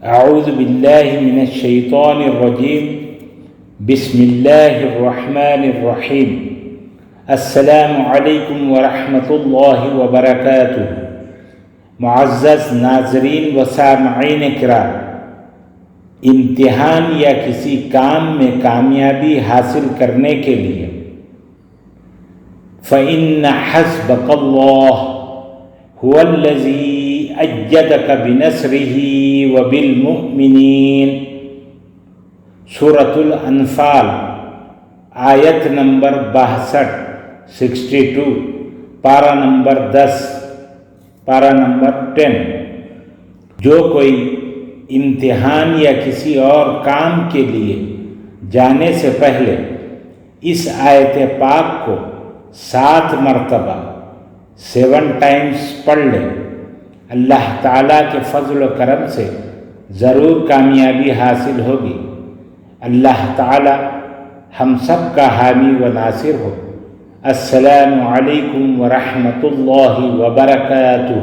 اعوذ باللہ من الشیطان الرجیم بسم اللہ الرحمن الرحیم السلام علیکم ورحمۃ اللہ وبرکاتہ۔ معزز ناظرین و سامعین کرام، امتحان یا کسی کام میں کامیابی حاصل کرنے کے لیے فَإِنَّ حَسْبَكَ اللَّهُ هُوَ الَّذِي أَيَّدَكَ بِنَصْرِهِ وَبِالْمُؤْمِنِينَ۔ سورۃ الانفال آیت نمبر 62، پارہ نمبر 10، پارہ نمبر 10۔ جو کوئی امتحان یا کسی اور کام کے لیے جانے سے پہلے اس آیت پاک کو 7 مرتبہ 7 ٹائمز پڑھ لے، اللہ تعالیٰ کے فضل و کرم سے ضرور کامیابی حاصل ہوگی۔ اللہ تعالیٰ ہم سب کا حامی و ناصر ہو۔ السلام علیکم ورحمۃ اللہ وبرکاتہ۔